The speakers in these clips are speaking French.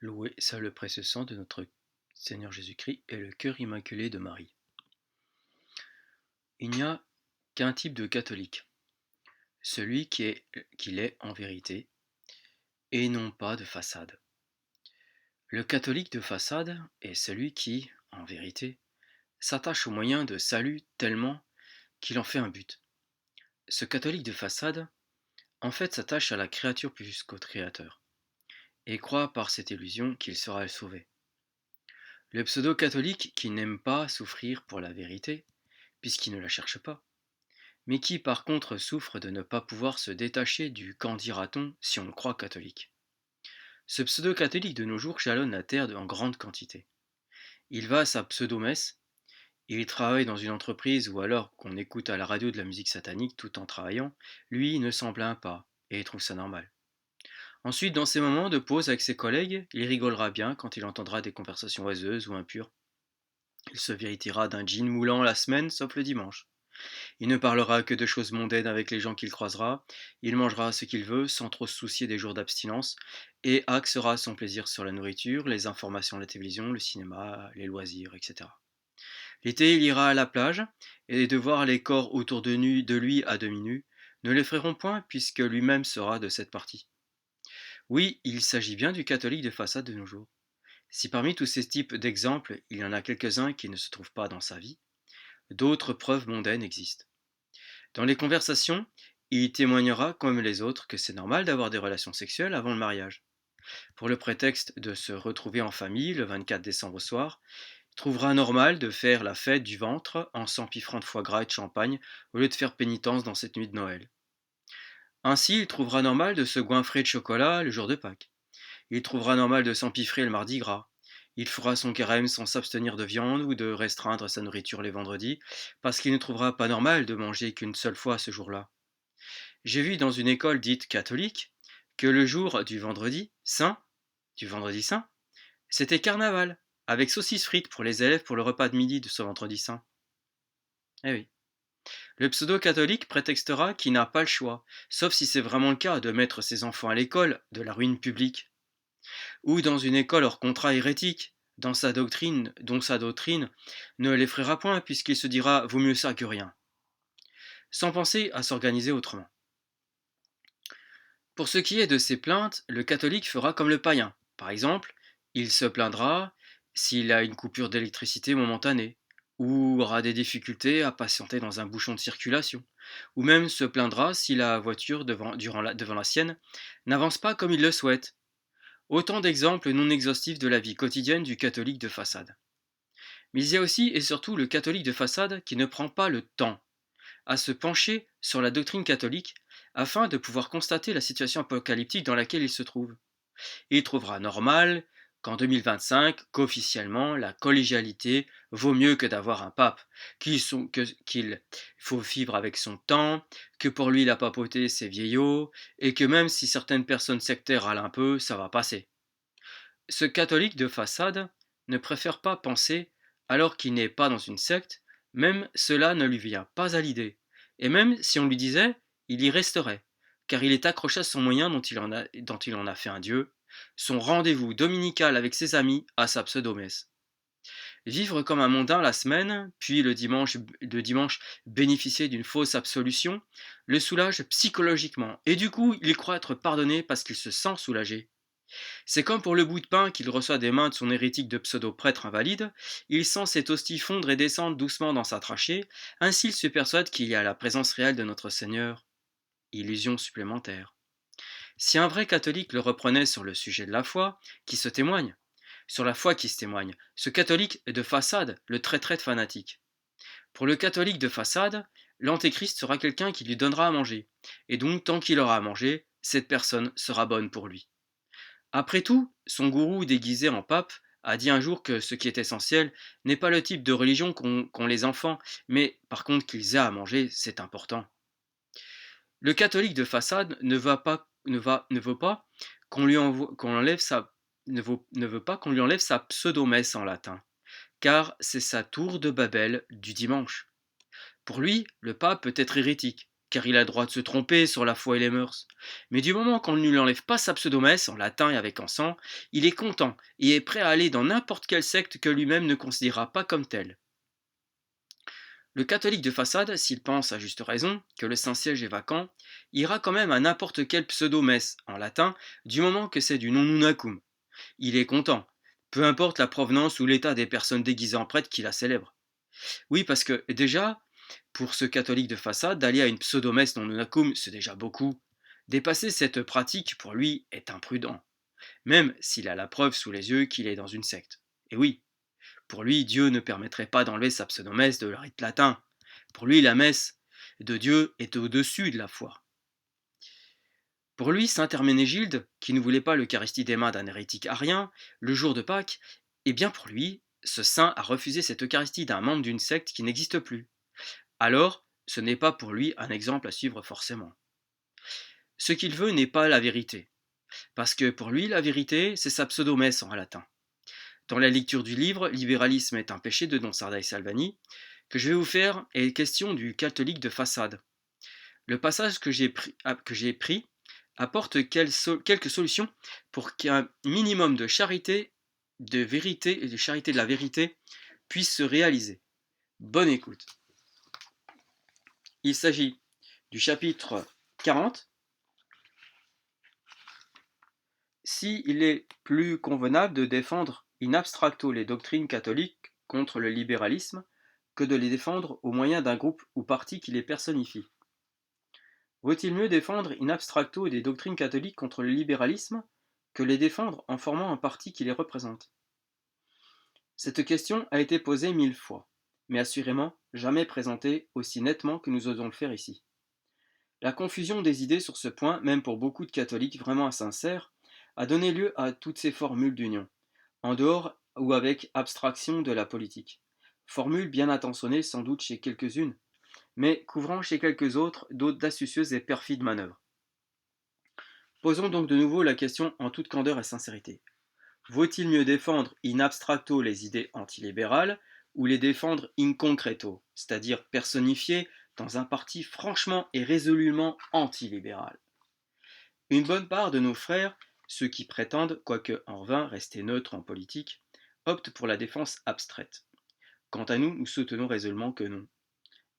Loué soit le précieux sang de notre Seigneur Jésus-Christ et le cœur immaculé de Marie. Il n'y a qu'un type de catholique, celui qu'il est en vérité, et non pas de façade. Le catholique de façade est celui qui, en vérité, s'attache aux moyens de salut tellement qu'il en fait un but. Ce catholique de façade, en fait, s'attache à la créature plus qu'au Créateur, et croit par cette illusion qu'il sera sauvé. Le pseudo-catholique qui n'aime pas souffrir pour la vérité, puisqu'il ne la cherche pas, mais qui par contre souffre de ne pas pouvoir se détacher du qu'en dira-t-on si on le croit catholique. Ce pseudo-catholique de nos jours jalonne la terre en grande quantité. Il va à sa pseudo-messe, il travaille dans une entreprise ou alors qu'on écoute à la radio de la musique satanique tout en travaillant, lui ne s'en plaint pas et trouve ça normal. Ensuite, dans ses moments de pause avec ses collègues, il rigolera bien quand il entendra des conversations oiseuses ou impures. Il se vêtira d'un jean moulant la semaine sauf le dimanche. Il ne parlera que de choses mondaines avec les gens qu'il croisera, il mangera ce qu'il veut sans trop se soucier des jours d'abstinence, et axera son plaisir sur la nourriture, les informations à la télévision, le cinéma, les loisirs, etc. L'été, il ira à la plage, et de voir les corps autour de lui à demi nus ne l'effraieront point, puisque lui-même sera de cette partie. Oui, il s'agit bien du catholique de façade de nos jours. Si parmi tous ces types d'exemples, il y en a quelques-uns qui ne se trouvent pas dans sa vie, d'autres preuves mondaines existent. Dans les conversations, il témoignera, comme les autres, que c'est normal d'avoir des relations sexuelles avant le mariage. Pour le prétexte de se retrouver en famille le 24 décembre au soir, il trouvera normal de faire la fête du ventre en s'empiffrant de foie gras et de champagne au lieu de faire pénitence dans cette nuit de Noël. Ainsi, il trouvera normal de se goinfrer de chocolat le jour de Pâques. Il trouvera normal de s'empiffrer le mardi gras. Il fera son carême sans s'abstenir de viande ou de restreindre sa nourriture les vendredis, parce qu'il ne trouvera pas normal de manger qu'une seule fois ce jour-là. J'ai vu dans une école dite catholique que le jour du vendredi saint, c'était carnaval, avec saucisses frites pour les élèves pour le repas de midi de ce vendredi saint. Eh oui. Le pseudo-catholique prétextera qu'il n'a pas le choix, sauf si c'est vraiment le cas, de mettre ses enfants à l'école de la ruine publique, ou dans une école hors contrat hérétique, dont sa doctrine ne l'effraiera point, puisqu'il se dira vaut mieux ça que rien, sans penser à s'organiser autrement. Pour ce qui est de ses plaintes, le catholique fera comme le païen. Par exemple, il se plaindra s'il a une coupure d'électricité momentanée, ou aura des difficultés à patienter dans un bouchon de circulation, ou même se plaindra si la voiture devant la sienne n'avance pas comme il le souhaite. Autant d'exemples non exhaustifs de la vie quotidienne du catholique de façade. Mais il y a aussi et surtout le catholique de façade qui ne prend pas le temps à se pencher sur la doctrine catholique afin de pouvoir constater la situation apocalyptique dans laquelle il se trouve. Il trouvera normal qu'en 2025, qu'officiellement, la collégialité vaut mieux que d'avoir un pape, qu'il faut vivre avec son temps, que pour lui la papauté c'est vieillot, et que même si certaines personnes sectaires râlent un peu, ça va passer. Ce catholique de façade ne préfère pas penser, alors qu'il n'est pas dans une secte, même cela ne lui vient pas à l'idée. Et même si on lui disait, il y resterait, car il est accroché à son moyen dont il en a fait un dieu, son rendez-vous dominical avec ses amis à sa pseudomesse. Vivre comme un mondain la semaine, puis le dimanche bénéficier d'une fausse absolution, le soulage psychologiquement, et du coup il croit être pardonné parce qu'il se sent soulagé. C'est comme pour le bout de pain qu'il reçoit des mains de son hérétique de pseudo-prêtre invalide, il sent cette hostie fondre et descendre doucement dans sa trachée, ainsi il se persuade qu'il y a la présence réelle de notre Seigneur. Illusion supplémentaire. Si un vrai catholique le reprenait sur le sujet de la foi, qui se témoigne, sur la foi qui se témoigne, ce catholique de façade le traiterait de fanatique. Pour le catholique de façade, l'antéchrist sera quelqu'un qui lui donnera à manger, et donc tant qu'il aura à manger, cette personne sera bonne pour lui. Après tout, son gourou déguisé en pape a dit un jour que ce qui est essentiel n'est pas le type de religion qu'ont les enfants, mais par contre qu'ils aient à manger, c'est important. Le catholique de façade ne veut pas qu'on lui enlève ne veut pas qu'on lui enlève sa pseudomesse en latin, car c'est sa tour de Babel du dimanche. Pour lui, le pape peut être hérétique, car il a le droit de se tromper sur la foi et les mœurs. Mais du moment qu'on ne lui enlève pas sa pseudomesse, en latin et avec encens, il est content et est prêt à aller dans n'importe quelle secte que lui-même ne considérera pas comme telle. Le catholique de façade, s'il pense à juste raison que le Saint-Siège est vacant, ira quand même à n'importe quelle pseudomesse, en latin, du moment que c'est du non unacum. Il est content, peu importe la provenance ou l'état des personnes déguisées en prêtres qui la célèbrent. Oui, parce que déjà, pour ce catholique de façade, d'aller à une pseudomesse non unacum, c'est déjà beaucoup. Dépasser cette pratique, pour lui, est imprudent, même s'il a la preuve sous les yeux qu'il est dans une secte. Et oui, pour lui, Dieu ne permettrait pas d'enlever sa pseudomesse de le rite latin. Pour lui, la messe de Dieu est au-dessus de la foi. Pour lui, saint Herménégilde, qui ne voulait pas l'Eucharistie des mains d'un hérétique arien, le jour de Pâques, eh bien pour lui, ce saint a refusé cette Eucharistie d'un membre d'une secte qui n'existe plus. Alors, ce n'est pas pour lui un exemple à suivre forcément. Ce qu'il veut n'est pas la vérité, parce que pour lui, la vérité, c'est sa pseudomesse en latin. Dans la lecture du livre Libéralisme est un péché de Don Sarda et Salvani, que je vais vous faire est question du catholique de façade. Le passage que j'ai pris apporte quelques solutions pour qu'un minimum de charité, de vérité et de charité de la vérité puisse se réaliser. Bonne écoute. Il s'agit du chapitre 40. S'il est plus convenable de défendre in abstracto les doctrines catholiques contre le libéralisme que de les défendre au moyen d'un groupe ou parti qui les personnifie. Vaut-il mieux défendre in abstracto des doctrines catholiques contre le libéralisme que les défendre en formant un parti qui les représente? Cette question a été posée 1000 fois, mais assurément jamais présentée aussi nettement que nous osons le faire ici. La confusion des idées sur ce point, même pour beaucoup de catholiques vraiment sincères, a donné lieu à toutes ces formules d'union, en dehors ou avec abstraction de la politique. Formules bien intentionnées sans doute chez quelques-unes, mais couvrant chez quelques autres d'autres d'astucieuses et perfides manœuvres. Posons donc de nouveau la question en toute candeur et sincérité. Vaut-il mieux défendre in abstracto les idées antilibérales ou les défendre in concreto, c'est-à-dire personnifiées dans un parti franchement et résolument antilibéral? Une bonne part de nos frères, ceux qui prétendent, quoique en vain, rester neutres en politique, optent pour la défense abstraite. Quant à nous, nous soutenons résolument que non.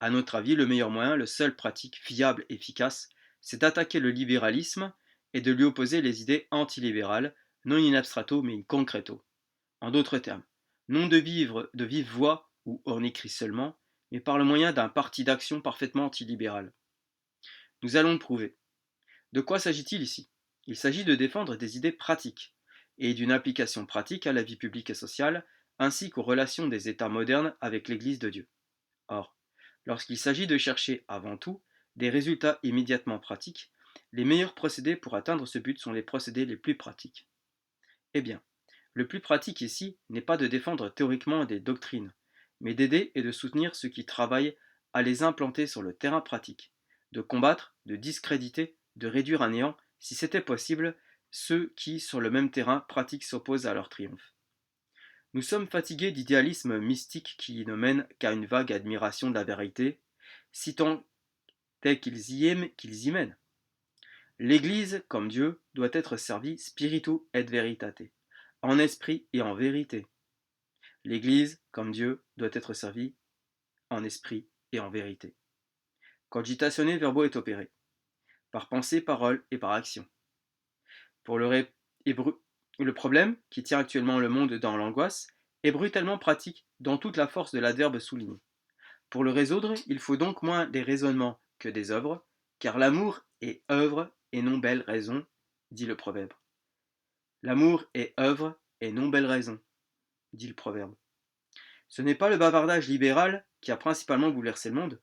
À notre avis, le meilleur moyen, le seul pratique fiable et efficace, c'est d'attaquer le libéralisme et de lui opposer les idées antilibérales, non in abstrato mais in concreto. En d'autres termes, non de vive voix ou ornicris seulement, mais par le moyen d'un parti d'action parfaitement antilibéral. Nous allons le prouver. De quoi s'agit-il ici? Il s'agit de défendre des idées pratiques et d'une application pratique à la vie publique et sociale, ainsi qu'aux relations des États modernes avec l'Église de Dieu. Or, lorsqu'il s'agit de chercher avant tout des résultats immédiatement pratiques, les meilleurs procédés pour atteindre ce but sont les procédés les plus pratiques. Eh bien, le plus pratique ici n'est pas de défendre théoriquement des doctrines, mais d'aider et de soutenir ceux qui travaillent à les implanter sur le terrain pratique, de combattre, de discréditer, de réduire à néant, si c'était possible, ceux qui, sur le même terrain pratique, s'opposent à leur triomphe. Nous sommes fatigués d'idéalisme mystique qui ne mène qu'à une vague admiration de la vérité, si tant est qu'ils y mènent. L'Église, comme Dieu, doit être servie spiritu et veritate, en esprit et en vérité. L'Église, comme Dieu, doit être servie en esprit et en vérité. Cogitatione verbo est opéré, par pensée, parole et par action. Pour le problème, qui tient actuellement le monde dans l'angoisse, est brutalement pratique dans toute la force de l'adverbe souligné. Pour le résoudre, il faut donc moins des raisonnements que des œuvres, car l'amour est œuvre et non belle raison, dit le proverbe. L'amour est œuvre et non belle raison, dit le proverbe. Ce n'est pas le bavardage libéral qui a principalement bouleversé le monde,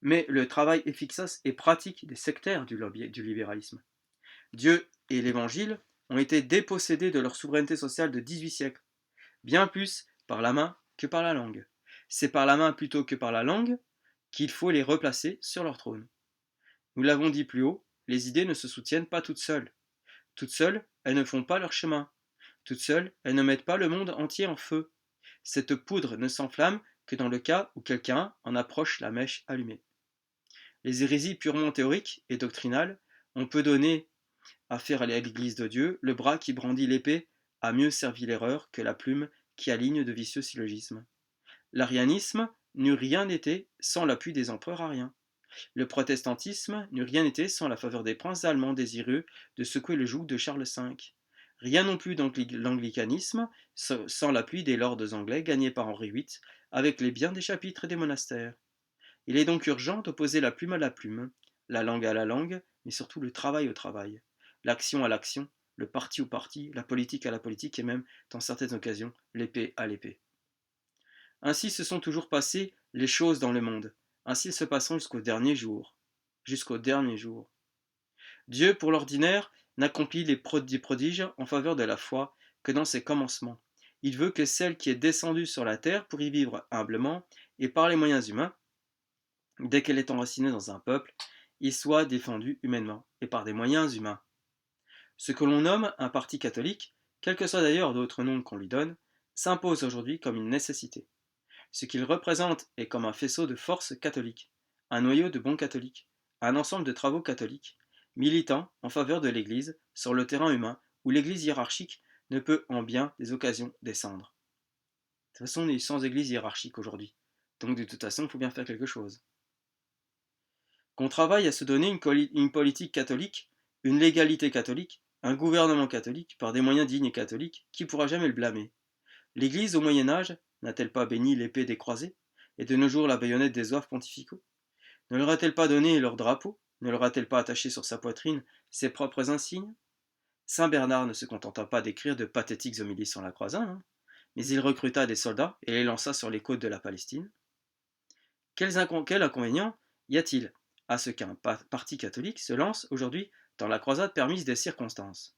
mais le travail efficace et pratique des sectaires du libéralisme. Dieu et l'Évangile ont été dépossédés de leur souveraineté sociale de 18 siècles, bien plus par la main que par la langue. C'est par la main plutôt que par la langue qu'il faut les replacer sur leur trône. Nous l'avons dit plus haut, les idées ne se soutiennent pas toutes seules. Toutes seules, elles ne font pas leur chemin. Toutes seules, elles ne mettent pas le monde entier en feu. Cette poudre ne s'enflamme que dans le cas où quelqu'un en approche la mèche allumée. les hérésies purement théoriques et doctrinales, on peut donner à faire à l'Église de Dieu le bras qui brandit l'épée a mieux servi l'erreur que la plume qui aligne de vicieux syllogismes. L'arianisme n'eût rien été sans l'appui des empereurs ariens. Le protestantisme n'eût rien été sans la faveur des princes allemands désireux de secouer le joug de Charles V. Rien non plus dans l'anglicanisme sans l'appui des lords anglais gagnés par Henri VIII avec les biens des chapitres et des monastères. Il est donc urgent d'opposer la plume à la plume, la langue à la langue, mais surtout le travail au travail, l'action à l'action, le parti au parti, la politique à la politique et même, dans certaines occasions, l'épée à l'épée. Ainsi se sont toujours passées les choses dans le monde, ainsi elles se passeront jusqu'au dernier jour. Jusqu'au dernier jour. Dieu, pour l'ordinaire, n'accomplit les prodiges en faveur de la foi que dans ses commencements. Il veut que celle qui est descendue sur la terre pour y vivre humblement et par les moyens humains, dès qu'elle est enracinée dans un peuple, y soit défendue humainement et par des moyens humains. Ce que l'on nomme un parti catholique, quels que soient d'ailleurs d'autres noms qu'on lui donne, s'impose aujourd'hui comme une nécessité. Ce qu'il représente est comme un faisceau de force catholique, un noyau de bons catholiques, un ensemble de travaux catholiques, militants en faveur de l'Église sur le terrain humain où l'Église hiérarchique ne peut en bien des occasions descendre. De toute façon, on est sans Église hiérarchique aujourd'hui, donc de toute façon, il faut bien faire quelque chose. Qu'on travaille à se donner une politique catholique, une légalité catholique, un gouvernement catholique, par des moyens dignes et catholiques, qui pourra jamais le blâmer? L'Église, au Moyen-Âge, n'a-t-elle pas béni l'épée des croisés, et de nos jours la baïonnette des oeuvres pontificaux? Ne leur a-t-elle pas donné leur drapeau? Ne leur a-t-elle pas attaché sur sa poitrine ses propres insignes? Saint Bernard ne se contenta pas d'écrire de pathétiques homélies sur la croisade, hein, mais il recruta des soldats et les lança sur les côtes de la Palestine. Quel inconvénient y a-t-il à ce qu'un parti catholique se lance aujourd'hui dans la croisade permise des circonstances?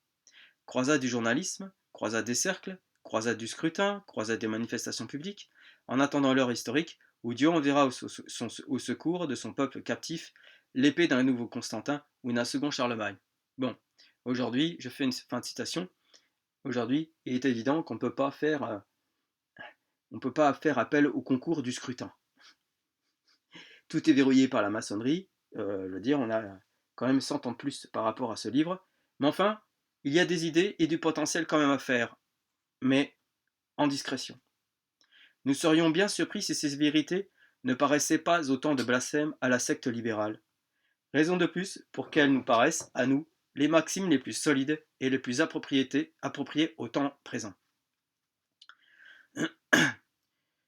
Croisade du journalisme, croisade des cercles, croisade du scrutin, croisade des manifestations publiques, en attendant l'heure historique où Dieu enverra au secours de son peuple captif l'épée d'un nouveau Constantin ou d'un second Charlemagne. Bon, aujourd'hui, je fais une fin de citation. Aujourd'hui, il est évident qu'on ne peut pas faire appel au concours du scrutin. Tout est verrouillé par la maçonnerie. Je veux dire, on a quand même 100 ans de plus par rapport à ce livre. Mais enfin, il y a des idées et du potentiel quand même à faire, mais en discrétion. Nous serions bien surpris si ces vérités ne paraissaient pas autant de blasphème à la secte libérale. Raison de plus pour qu'elles nous paraissent, à nous, les maximes les plus solides et les plus appropriées au temps présent.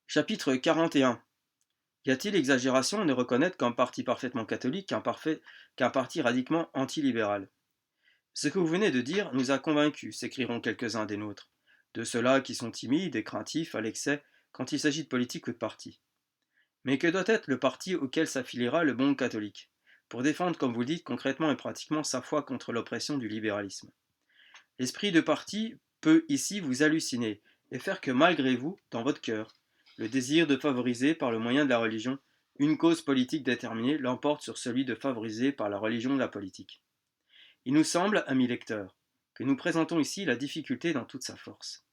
Chapitre 41. Y a-t-il exagération à ne reconnaître qu'un parti parfaitement catholique qu'un parti radicalement antilibéral? Ce que vous venez de dire nous a convaincus, s'écrieront quelques-uns des nôtres, de ceux-là qui sont timides et craintifs à l'excès quand il s'agit de politique ou de parti. Mais que doit être le parti auquel s'affiliera le bon catholique, pour défendre, comme vous le dites, concrètement et pratiquement sa foi contre l'oppression du libéralisme? L'esprit de parti peut ici vous halluciner et faire que malgré vous, dans votre cœur, le désir de favoriser par le moyen de la religion une cause politique déterminée l'emporte sur celui de favoriser par la religion la politique. Il nous semble, amis lecteurs, que nous présentons ici la difficulté dans toute sa force,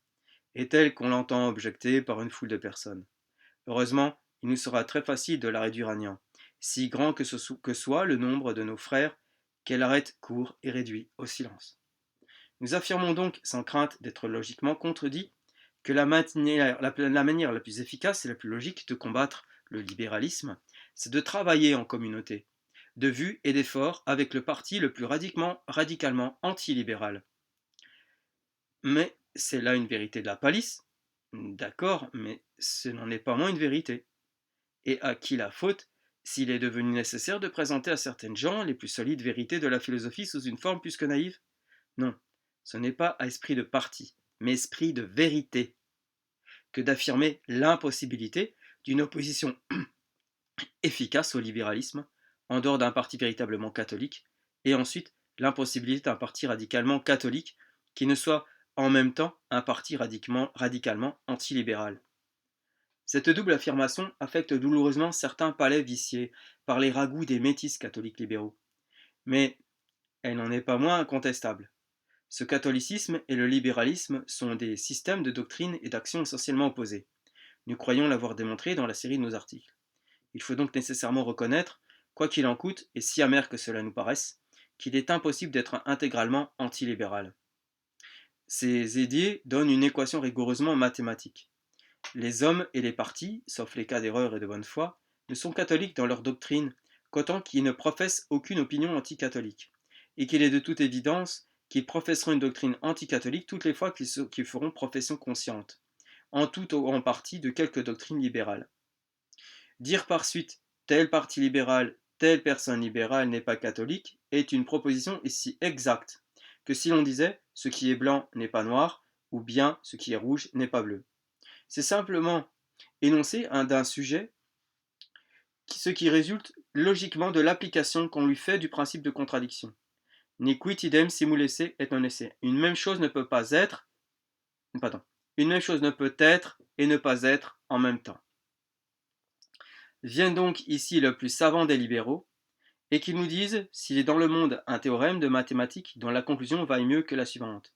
et telle qu'on l'entend objecter par une foule de personnes. Heureusement, il nous sera très facile de la réduire à néant, si grand que soit le nombre de nos frères qu'elle arrête court et réduit au silence. Nous affirmons donc, sans crainte d'être logiquement contredits, que la manière la plus efficace et la plus logique de combattre le libéralisme, c'est de travailler en communauté, de vue et d'effort avec le parti le plus radicalement antilibéral. Mais c'est là une vérité de la palisse, d'accord, mais ce n'en est pas moins une vérité. Et à qui la faute s'il est devenu nécessaire de présenter à certaines gens les plus solides vérités de la philosophie sous une forme plus que naïve? Non, ce n'est pas à esprit de parti, mais esprit de vérité, que d'affirmer l'impossibilité d'une opposition efficace au libéralisme, en dehors d'un parti véritablement catholique, et ensuite l'impossibilité d'un parti radicalement catholique qui ne soit en même temps un parti radicalement antilibéral. Cette double affirmation affecte douloureusement certains palais viciés par les ragoûts des métis catholiques libéraux. Mais elle n'en est pas moins incontestable. Ce catholicisme et le libéralisme sont des systèmes de doctrine et d'action essentiellement opposés. Nous croyons l'avoir démontré dans la série de nos articles. Il faut donc nécessairement reconnaître quoi qu'il en coûte, et si amer que cela nous paraisse, qu'il est impossible d'être intégralement antilibéral. Ces idées donnent une équation rigoureusement mathématique. Les hommes et les partis, sauf les cas d'erreur et de bonne foi, ne sont catholiques dans leur doctrine qu'autant qu'ils ne professent aucune opinion anticatholique, et qu'il est de toute évidence qu'ils professeront une doctrine anticatholique toutes les fois qu'ils feront profession consciente, en tout ou en partie, de quelque doctrine libérale. Dire par suite tel parti libéral, telle personne libérale n'est pas catholique est une proposition si exacte que si l'on disait ce qui est blanc n'est pas noir, ou bien ce qui est rouge n'est pas bleu. C'est simplement énoncer d'un sujet ce qui résulte logiquement de l'application qu'on lui fait du principe de contradiction. Ne quid idem simul esse et non esse. Une même chose ne peut pas être, pardon, une même chose ne peut être et ne pas être en même temps. Vient donc ici le plus savant des libéraux, et qu'ils nous disent s'il est dans le monde un théorème de mathématiques dont la conclusion vaille mieux que la suivante.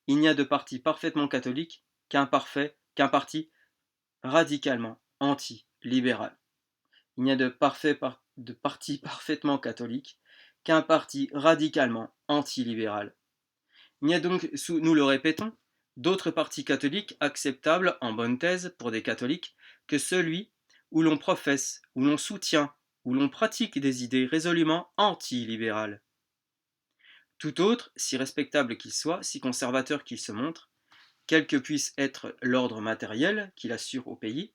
Il n'y a de parti parfaitement catholique qu'un parti radicalement anti-libéral. Il n'y a de parti parfaitement catholique qu'un parti radicalement anti-libéral. Il n'y a donc, nous le répétons, d'autres partis catholiques acceptables en bonne thèse pour des catholiques que celui où l'on professe, où l'on soutient, où l'on pratique des idées résolument anti-libérales. Tout autre, si respectable qu'il soit, si conservateur qu'il se montre, quel que puisse être l'ordre matériel qu'il assure au pays,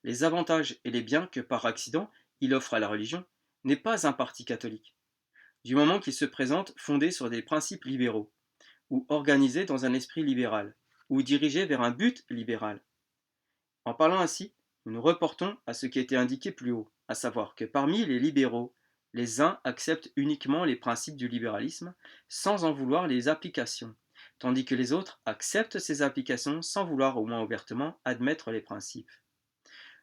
les avantages et les biens que par accident il offre à la religion, n'est pas un parti catholique, du moment qu'il se présente fondé sur des principes libéraux, ou organisé dans un esprit libéral, ou dirigé vers un but libéral. En parlant ainsi, nous nous reportons à ce qui a été indiqué plus haut, à savoir que parmi les libéraux, les uns acceptent uniquement les principes du libéralisme sans en vouloir les applications, tandis que les autres acceptent ces applications sans vouloir au moins ouvertement admettre les principes.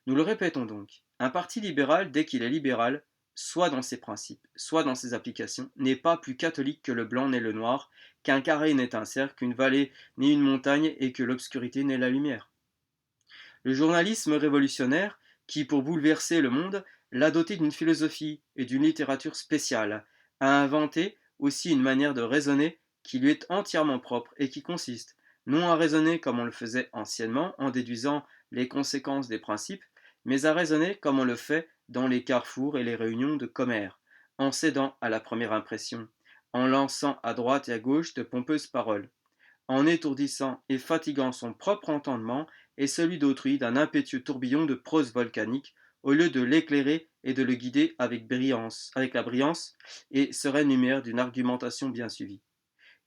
Nous le répétons donc, un parti libéral, dès qu'il est libéral, soit dans ses principes, soit dans ses applications, n'est pas plus catholique que le blanc n'est le noir, qu'un carré n'est un cercle, qu'une vallée n'est une montagne et que l'obscurité n'est la lumière. Le journalisme révolutionnaire, qui pour bouleverser le monde, l'a doté d'une philosophie et d'une littérature spéciales, a inventé aussi une manière de raisonner qui lui est entièrement propre et qui consiste, non à raisonner comme on le faisait anciennement en déduisant les conséquences des principes, mais à raisonner comme on le fait dans les carrefours et les réunions de commères, en cédant à la première impression, en lançant à droite et à gauche de pompeuses paroles, en étourdissant et fatiguant son propre entendement et celui d'autrui d'un impétueux tourbillon de prose volcanique, au lieu de l'éclairer et de le guider avec la brillance et sereine lumière d'une argumentation bien suivie.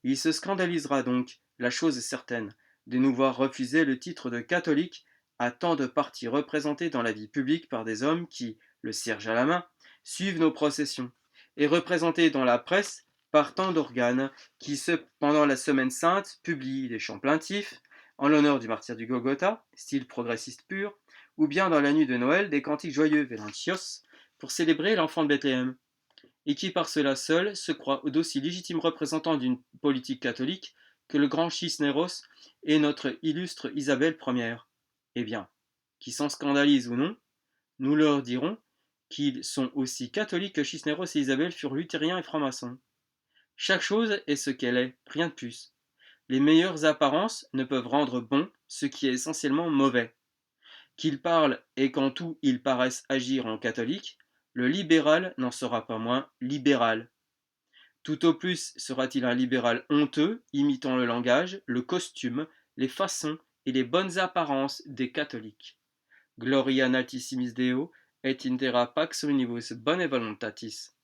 Il se scandalisera donc, la chose est certaine, de nous voir refuser le titre de catholique à tant de partis représentés dans la vie publique par des hommes qui, le cierge à la main, suivent nos processions, et représentés dans la presse par tant d'organes qui, pendant la Semaine Sainte, publient des chants plaintifs en l'honneur du martyr du Golgotha, style progressiste pur, ou bien dans la nuit de Noël des cantiques joyeux Vélancios pour célébrer l'enfant de Bethléem, et qui par cela seul se croit d'aussi légitime représentant d'une politique catholique que le grand Cisneros et notre illustre Isabelle Ière. Eh bien, qui s'en scandalise ou non, nous leur dirons qu'ils sont aussi catholiques que Cisneros et Isabelle furent luthériens et francs-maçons. Chaque chose est ce qu'elle est, rien de plus. Les meilleures apparences ne peuvent rendre bon ce qui est essentiellement mauvais. Qu'ils parlent et qu'en tout ils paraissent agir en catholique, le libéral n'en sera pas moins libéral. Tout au plus sera-t-il un libéral honteux, imitant le langage, le costume, les façons et les bonnes apparences des catholiques. Gloria natissimis Deo et in terra pax omnibus bone voluntatis.